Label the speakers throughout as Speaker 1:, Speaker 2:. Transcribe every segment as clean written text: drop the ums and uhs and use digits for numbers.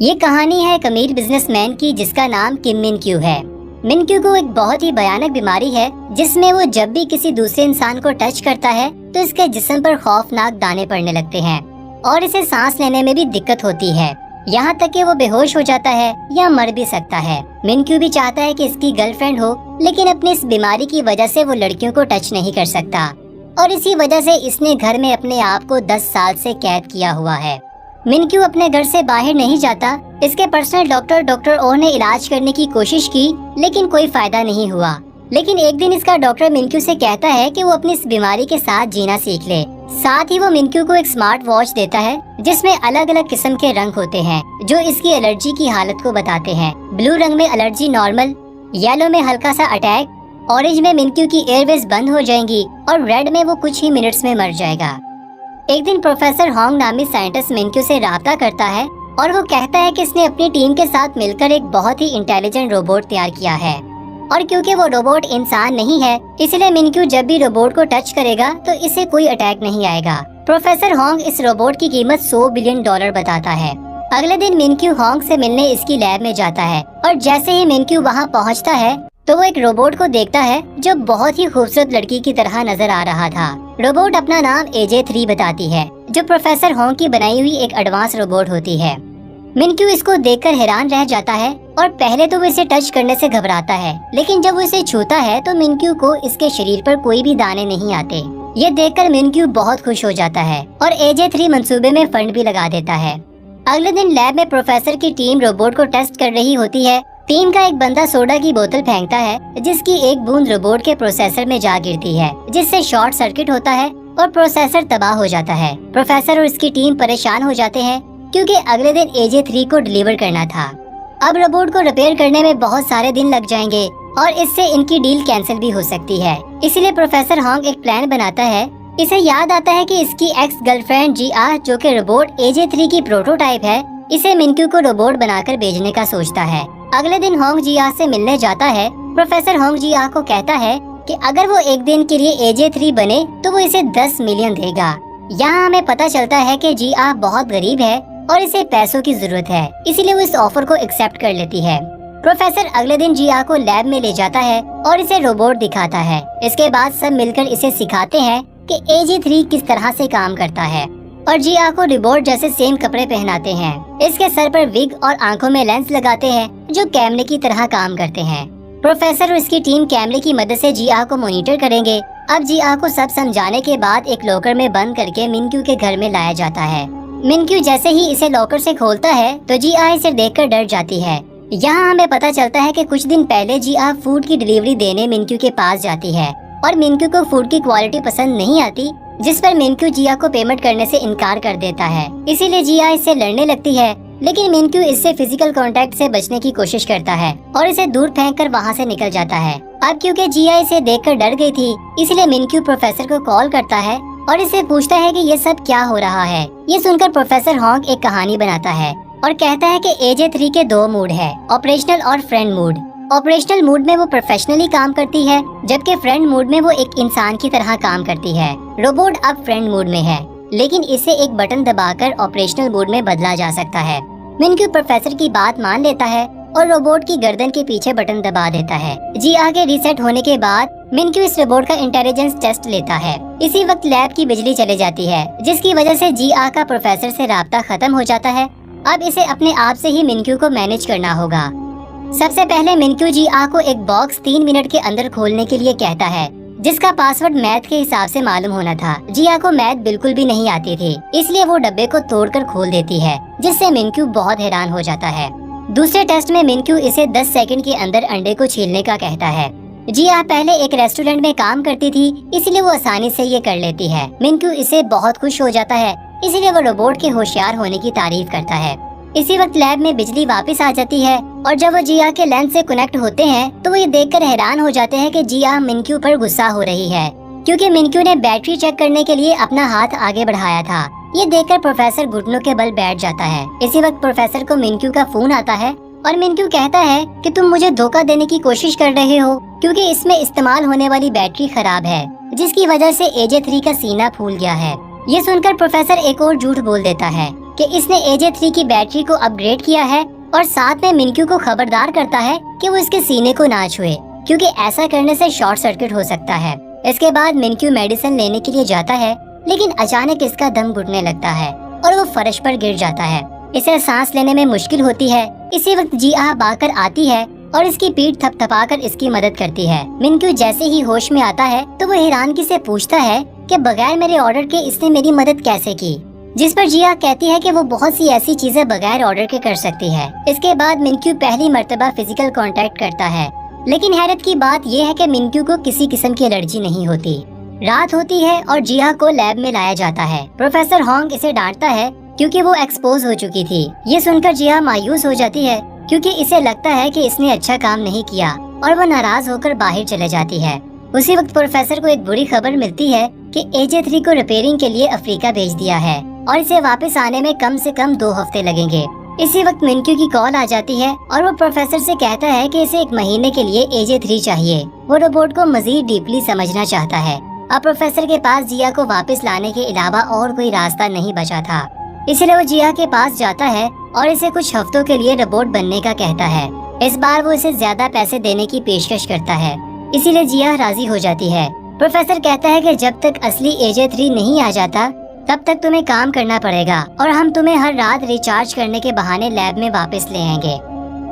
Speaker 1: یہ کہانی ہے ایک امیر بزنس مین کی جس کا نام کم من کیو ہے۔ من کیو کو ایک بہت ہی بھیانک بیماری ہے جس میں وہ جب بھی کسی دوسرے انسان کو ٹچ کرتا ہے تو اس کے جسم پر خوفناک دانے پڑنے لگتے ہیں اور اسے سانس لینے میں بھی دقت ہوتی ہے، یہاں تک کہ وہ بے ہوش ہو جاتا ہے یا مر بھی سکتا ہے۔ من کیو بھی چاہتا ہے کہ اس کی گرل فرینڈ ہو، لیکن اپنی اس بیماری کی وجہ سے وہ لڑکیوں کو ٹچ نہیں کر سکتا اور اسی وجہ سے اس نے گھر میں اپنے آپ کو 10 سال سے قید کیا ہوا ہے۔ من کیو اپنے گھر سے باہر نہیں جاتا۔ اس کے پرسنل ڈاکٹر او نے علاج کرنے کی کوشش کی لیکن کوئی فائدہ نہیں ہوا۔ لیکن ایک دن اس کا ڈاکٹر من کیو سے کہتا ہے کہ وہ اپنی اس بیماری کے ساتھ جینا سیکھ لے۔ ساتھ ہی وہ من کیو کو ایک سمارٹ واچ دیتا ہے جس میں الگ الگ قسم کے رنگ ہوتے ہیں جو اس کی الرجی کی حالت کو بتاتے ہیں۔ بلو رنگ میں الرجی نارمل، یلو میں ہلکا سا اٹیک، اورنج میں من کیو کی ایئر ویز بند ہو جائیں گی اور ریڈ میں وہ کچھ ہی منٹس میں مر جائے گا۔ ایک دن پروفیسر ہانگ نامی سائنٹسٹ من کیو سے رابطہ کرتا ہے اور وہ کہتا ہے کہ اس نے اپنی ٹیم کے ساتھ مل کر ایک بہت ہی انٹیلیجنٹ روبوٹ تیار کیا ہے، اور کیونکہ وہ روبوٹ انسان نہیں ہے اس لیے من کیو جب بھی روبوٹ کو ٹچ کرے گا تو اسے کوئی اٹیک نہیں آئے گا۔ پروفیسر ہانگ اس روبوٹ کی قیمت $100 بلین بتاتا ہے۔ اگلے دن من کیو ہانگ سے ملنے اس کی لیب میں جاتا ہے اور جیسے ہی من کیو وہاں پہنچتا ہے تو وہ ایک روبوٹ کو دیکھتا ہے جو بہت ہی خوبصورت لڑکی کی طرح نظر آ رہا تھا۔ روبوٹ اپنا نام AJ3 بتاتی ہے جو پروفیسر ہانگ کی بنائی ہوئی ایک ایڈوانس روبوٹ ہوتی ہے۔ من کیو اس کو دیکھ کر حیران رہ جاتا ہے اور پہلے تو وہ اسے ٹچ کرنے سے گھبراتا ہے، لیکن جب وہ اسے چھوتا ہے تو من کیو کو اس کے شریر پر کوئی بھی دانے نہیں آتے۔ یہ دیکھ کر من کیو بہت خوش ہو جاتا ہے اور AJ3 منصوبے میں فنڈ بھی لگا دیتا ہے۔ اگلے دن لیب میں پروفیسر کی ٹیم روبوٹ کو ٹیسٹ کر رہی ہوتی ہے۔ ٹیم کا ایک بندہ سوڈا کی بوتل پھینکتا ہے جس کی ایک بوند روبوٹ کے پروسیسر میں جا گرتی ہے جس سے شارٹ سرکٹ ہوتا ہے اور پروسیسر تباہ ہو جاتا ہے۔ پروفیسر اور اس کی ٹیم پریشان ہو جاتے ہیں کیونکہ اگلے دن AJ3 کو ڈیلیور کرنا تھا۔ اب روبوٹ کو ریپیئر کرنے میں بہت سارے دن لگ جائیں گے اور اس سے ان کی ڈیل کینسل بھی ہو سکتی ہے، اسی لیے پروفیسر ہانگ ایک پلان بناتا ہے۔ اسے یاد آتا ہے کہ اس کی ایکس گرل فرینڈ جو کہ روبوٹ AJ3 کی پروٹوٹائپ ہے، اسے من کیو کو روبوٹ بنا کر بھیجنے کا سوچتا ہے۔ اگلے دن ہانگ سے ملنے جاتا ہے۔ پروفیسر ہانگ کو کہتا ہے کہ اگر وہ ایک دن کے لیے AJ3 بنے تو وہ اسے 10 ملین دے گا۔ یہاں ہمیں پتہ چلتا ہے کہ بہت غریب ہے اور اسے پیسوں کی ضرورت ہے، اسی لیے وہ اس آفر کو ایکسپٹ کر لیتی ہے۔ پروفیسر اگلے دن کو لیب میں لے جاتا ہے اور اسے روبوٹ دکھاتا ہے۔ اس کے بعد سب مل کر اسے سکھاتے ہیں کہ AJ3 کس طرح سے کام کرتا ہے اور کو روبوٹ جیسے سیم کپڑے پہناتے ہیں۔ اس کے سر پر وگ اور آنکھوں میں لینس لگاتے ہیں جو کیمرے کی طرح کام کرتے ہیں۔ پروفیسر اور اس کی ٹیم کیمرے کی مدد سے کو مانیٹر کریں گے۔ اب کو سب سمجھانے کے بعد ایک لاکر میں بند کر کے من کیو کے گھر میں لایا جاتا ہے۔ من کیو جیسے ہی اسے لاکر سے کھولتا ہے تو اسے دیکھ کر ڈر جاتی ہے۔ یہاں ہمیں پتہ چلتا ہے کہ کچھ دن پہلے فوڈ کی ڈیلیوری دینے من کیو کے پاس جاتی ہے اور من کیو کو فوڈ کی کوالٹی پسند نہیں آتی، جس پر من کیو کو پیمنٹ کرنے سے انکار کر دیتا ہے، اسی لیے اس سے لڑنے لگتی ہے۔ لیکن من کیو اس سے فزیکل کانٹیکٹ سے بچنے کی کوشش کرتا ہے اور اسے دور پھینک کر وہاں سے نکل جاتا ہے۔ اب کیونکہ اسے دیکھ کر ڈر گئی تھی اس لیے من کیو پروفیسر کو کال کرتا ہے اور اسے پوچھتا ہے کہ یہ سب کیا ہو رہا ہے۔ یہ سن کر پروفیسر ہانگ ایک کہانی بناتا ہے اور کہتا ہے کہ AJ3 کے 2 موڈ ہے، آپریشنل اور فرینڈ موڈ۔ آپریشنل موڈ میں وہ پروفیشنلی کام کرتی ہے جبکہ فرینڈ موڈ میں وہ ایک انسان کی طرح کام کرتی ہے۔ روبوٹ اب فرینڈ موڈ میں ہے لیکن اسے ایک بٹن دبا کر آپریشنل موڈ میں بدلا جا سکتا ہے۔ من کیو پروفیسر کی بات مان لیتا ہے اور روبوٹ کی گردن کے پیچھے بٹن دبا دیتا ہے۔ کے ریسیٹ ہونے کے بعد من کیو اس روبوٹ کا انٹیلیجنس ٹیسٹ لیتا ہے۔ اسی وقت لیب کی بجلی چلے جاتی ہے جس کی وجہ سے کا پروفیسر سے رابطہ ختم ہو جاتا ہے۔ اب اسے اپنے آپ سے ہی من کیو کو مینج کرنا ہوگا۔ سب سے پہلے من کیو کو ایک باکس 3 منٹ کے اندر کھولنے کے لیے کہتا ہے جس کا پاسورڈ میتھ کے حساب سے معلوم ہونا تھا۔ کو میتھ بالکل بھی نہیں آتی تھی، اس لیے وہ ڈبے کو توڑ کر کھول دیتی ہے جس سے من کیو بہت حیران ہو جاتا ہے۔ دوسرے ٹیسٹ میں من کیو اسے 10 سیکنڈ کے اندر انڈے کو چھیلنے کا کہتا ہے۔ پہلے ایک ریسٹورینٹ میں کام کرتی تھی اس لیے وہ آسانی سے یہ کر لیتی ہے۔ من کیو اسے بہت خوش ہو جاتا ہے، اسی لیے وہ روبوٹ کے ہوشیار ہونے کی تعریف کرتا ہے۔ اسی وقت لیب میں بجلی واپس آ جاتی ہے اور جب وہ کے لینس سے کنیکٹ ہوتے ہیں تو وہ یہ دیکھ کر حیران ہو جاتے ہیں کہ من کیو پر غصہ ہو رہی ہے کیونکہ من کیو نے بیٹری چیک کرنے کے لیے اپنا ہاتھ آگے بڑھایا تھا۔ یہ دیکھ کر پروفیسر گھٹنوں کے بل بیٹھ جاتا ہے۔ اسی وقت پروفیسر کو من کیو کا فون آتا ہے اور من کیو کہتا ہے کہ تم مجھے دھوکہ دینے کی کوشش کر رہے ہو کیونکہ اس میں استعمال ہونے والی بیٹری خراب ہے جس کی وجہ سے AJ3 کا سینہ پھول گیا ہے۔ یہ سن کر پروفیسر ایک اور جھوٹ بول دیتا ہے کہ اس نے AJ3 کی بیٹری کو اپ گریڈ کیا ہے اور ساتھ میں منکیو کو خبردار کرتا ہے کہ وہ اس کے سینے کو نہ چھوئے کیونکہ ایسا کرنے سے شارٹ سرکٹ ہو سکتا ہے۔ اس کے بعد منکیو میڈیسن لینے کے لیے جاتا ہے، لیکن اچانک اس کا دم گھٹنے لگتا ہے اور وہ فرش پر گر جاتا ہے۔ اسے سانس لینے میں مشکل ہوتی ہے۔ اسی وقت جیہا بھاگ کر آتی ہے اور اس کی پیٹھ تھپ تھپا کر اس کی مدد کرتی ہے۔ منکیو جیسے ہی ہوش میں آتا ہے تو وہ حیرانگی سے پوچھتا ہے کہ بغیر میرے آرڈر کے اس نے میری مدد کیسے کی، جس پر جیہا کہتی ہے کہ وہ بہت سی ایسی چیزیں بغیر آرڈر کے کر سکتی ہے۔ اس کے بعد منکیو پہلی مرتبہ فزیکل کانٹیکٹ کرتا ہے، لیکن حیرت کی بات یہ ہے کہ منکیو کو کسی قسم کی الرجی نہیں ہوتی۔ رات ہوتی ہے اور جیہا کو لیب میں لایا جاتا ہے۔ پروفیسر ہانگ اسے ڈانٹتا ہے کیونکہ وہ ایکسپوز ہو چکی تھی۔ یہ سن کر جیہا مایوس ہو جاتی ہے کیونکہ اسے لگتا ہے کہ اس نے اچھا کام نہیں کیا اور وہ ناراض ہو کر باہر چلے جاتی ہے۔ اسی وقت پروفیسر کو ایک بری خبر ملتی ہے کہ AJ3 کو ریپیئرنگ کے لیے افریقہ بھیج دیا ہے اور اسے واپس آنے میں کم سے کم 2 ہفتے لگیں گے۔ اسی وقت منکیو کی کال آ جاتی ہے اور وہ پروفیسر سے کہتا ہے کہ اسے 1 مہینے کے لیے AJ3 چاہیے۔ وہ روبوٹ کو مزید ڈیپلی سمجھنا چاہتا ہے۔ اب پروفیسر کے پاس جیہا کو واپس لانے کے علاوہ اور کوئی راستہ نہیں بچا تھا، اس لیے وہ جیہا کے پاس جاتا ہے اور اسے کچھ ہفتوں کے لیے روبوٹ بننے کا کہتا ہے۔ اس بار وہ اسے زیادہ پیسے دینے کی پیشکش کرتا ہے، اسی لیے جیہا راضی ہو جاتی ہے۔ پروفیسر کہتا ہے کہ جب تک اصلی AJ3 نہیں آ جاتا تب تک تمہیں کام کرنا پڑے گا اور ہم تمہیں ہر رات ریچارج کرنے کے بہانے لیب میں واپس لے آئیں گے۔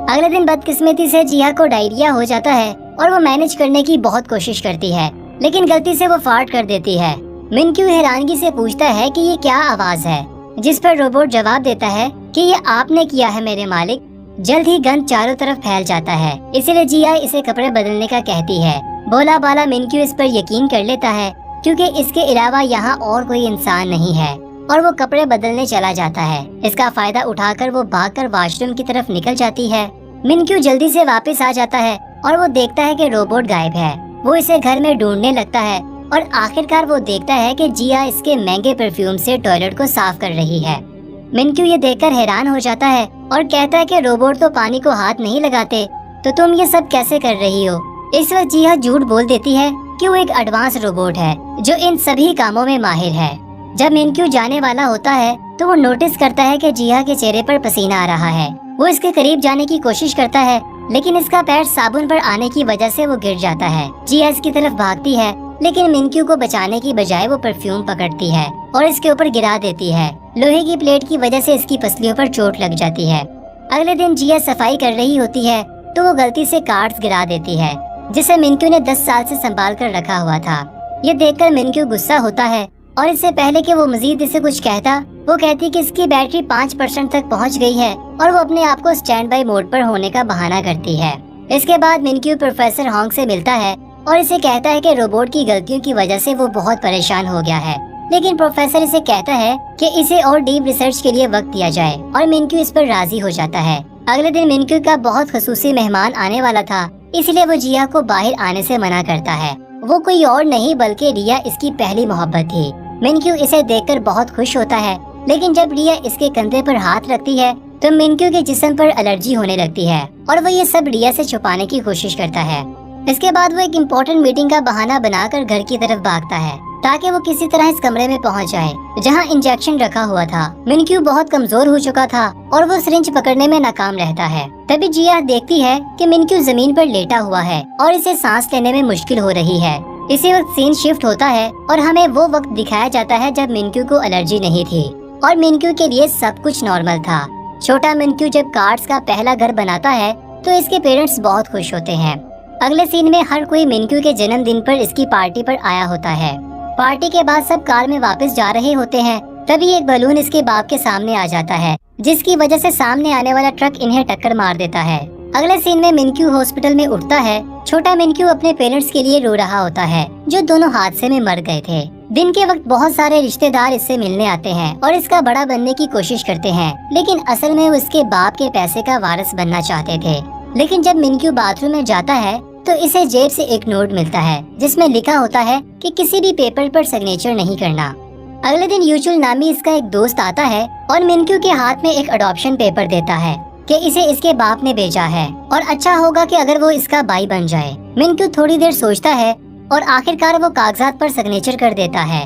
Speaker 1: اگلے دن بدقسمتی سے جیہا کو ڈائریا ہو جاتا ہے اور وہ مینج کرنے کی بہت کوشش کرتی ہے، لیکن غلطی سے وہ فارٹ کر دیتی ہے۔ منکیو حیرانگی سے پوچھتا ہے کہ یہ کیا آواز ہے، جس پر روبوٹ جواب دیتا ہے کہ یہ آپ نے کیا ہے میرے مالک۔ جلد ہی گند چاروں طرف پھیل جاتا ہے، اسی لیے جیہا اسے کپڑے بدلنے کا کہتی ہے۔ بولا بالا منکیو اس پر یقین کر لیتا ہے کیونکہ اس کے علاوہ یہاں اور کوئی انسان نہیں ہے، اور وہ کپڑے بدلنے چلا جاتا ہے۔ اس کا فائدہ اٹھا کر وہ بھاگ کر واش روم کی طرف نکل جاتی ہے۔ منکیو جلدی سے واپس آ جاتا ہے اور وہ دیکھتا ہے کہ روبوٹ غائب ہے۔ وہ اسے گھر میں ڈھونڈنے لگتا ہے اور آخرکار وہ دیکھتا ہے کہ جیہا اس کے مہنگے پرفیوم سے ٹوائلٹ کو صاف کر رہی ہے۔ منکیو یہ دیکھ کر حیران ہو جاتا ہے اور کہتا ہے کہ روبوٹ تو پانی کو ہاتھ نہیں لگاتے، تو تم یہ سب کیسے کر رہی ہو؟ اس وقت جیہا جھوٹ بول دیتی ہے کہ وہ ایک ایڈوانس روبوٹ ہے جو ان سبھی کاموں میں ماہر ہے۔ جب منکیو جانے والا ہوتا ہے تو وہ نوٹس کرتا ہے کہ جیہا کے چہرے پر پسینہ آ رہا ہے۔ وہ اس کے قریب جانے کی کوشش کرتا ہے، لیکن اس کا پیر صابن پر آنے کی وجہ سے وہ گر جاتا ہے۔ جیہا اس کی طرف بھاگتی ہے، لیکن منکیو کو بچانے کی بجائے وہ پرفیوم پکڑتی ہے اور اس کے اوپر گرا دیتی ہے۔ لوہے کی پلیٹ کی وجہ سے اس کی پسلیوں پر چوٹ لگ جاتی ہے۔ اگلے دن جیہا صفائی کر رہی ہوتی ہے تو وہ غلطی سے کارڈز گرا دیتی ہے، جسے منکیو نے 10 سال سے سنبھال کر رکھا ہوا تھا۔ یہ دیکھ کر منکیو غصہ ہوتا ہے اور اس سے پہلے کہ وہ مزید اسے کچھ کہتا، وہ کہتی کہ اس کی بیٹری 5% تک پہنچ گئی ہے اور وہ اپنے آپ کو سٹینڈ بائی موڈ پر ہونے کا بہانہ کرتی ہے۔ اس کے بعد منکیو پروفیسر ہانگ سے ملتا ہے اور اسے کہتا ہے کہ روبوٹ کی غلطیوں کی وجہ سے وہ بہت پریشان ہو گیا ہے، لیکن پروفیسر اسے کہتا ہے کہ اسے اور ڈیپ ریسرچ کے لیے وقت دیا جائے اور منکیو اس پر راضی ہو جاتا ہے۔ اگلے دن منکیو کا بہت خصوصی مہمان آنے والا تھا، اس لیے وہ جیہا کو باہر آنے سے منع کرتا ہے۔ وہ کوئی اور نہیں بلکہ ریا اس کی پہلی محبت تھی۔ منکیو اسے دیکھ کر بہت خوش ہوتا ہے، لیکن جب ریا اس کے کندھے پر ہاتھ رکھتی ہے تو منکیو کے جسم پر الرجی ہونے لگتی ہے اور وہ یہ سب ریا سے چھپانے کی کوشش کرتا ہے۔ اس کے بعد وہ ایک امپورٹنٹ میٹنگ کا بہانہ بنا کر گھر کی طرف بھاگتا ہے تاکہ وہ کسی طرح اس کمرے میں پہنچ جائے جہاں انجیکشن رکھا ہوا تھا۔ منکیو بہت کمزور ہو چکا تھا اور وہ سرنج پکڑنے میں ناکام رہتا ہے۔ تبھی جیہا دیکھتی ہے کہ منکیو زمین پر لیٹا ہوا ہے اور اسے سانس لینے میں مشکل ہو رہی ہے۔ اسی وقت سین شفٹ ہوتا ہے اور ہمیں وہ وقت دکھایا جاتا ہے جب منکیو کو الرجی نہیں تھی اور منکیو کے لیے سب کچھ نارمل تھا۔ چھوٹا منکیو جب کارڈز کا پہلا گھر بناتا ہے تو اس کے پیرنٹس بہت خوش ہوتے ہیں۔ اگلے سین میں ہر کوئی منکیو کے جنم دن پر اس کی پارٹی پر آیا ہوتا ہے۔ پارٹی کے بعد سب کار میں واپس جا رہے ہوتے ہیں، تبھی ایک بلون اس کے باپ کے سامنے آ جاتا ہے، جس کی وجہ سے سامنے آنے والا ٹرک انہیں ٹکر مار دیتا ہے۔ اگلے سین میں منکیو ہاسپٹل میں اٹھتا ہے۔ چھوٹا منکیو اپنے پیرنٹس کے لیے رو رہا ہوتا ہے جو دونوں حادثے میں مر گئے تھے۔ دن کے وقت بہت سارے رشتہ دار اس سے ملنے آتے ہیں اور اس کا بڑا بننے کی کوشش کرتے ہیں، لیکن اصل میں وہ اس کے باپ کے پیسے کا وارث بننا چاہتے تھے۔ لیکن جب منکیو باتھ روم میں جاتا ہے تو اسے جیب سے ایک نوٹ ملتا ہے جس میں لکھا ہوتا ہے کہ کسی بھی پیپر پر سگنیچر نہیں کرنا۔ اگلے دن یوچول نامی اس کا ایک دوست آتا ہے اور منکیو کے ہاتھ میں ایک اڈاپشن پیپر دیتا ہے کہ اسے اس کے باپ نے بھیجا ہے اور اچھا ہوگا کہ اگر وہ اس کا بھائی بن جائے۔ منکیو تھوڑی دیر سوچتا ہے اور آخرکار وہ کاغذات پر سگنیچر کر دیتا ہے۔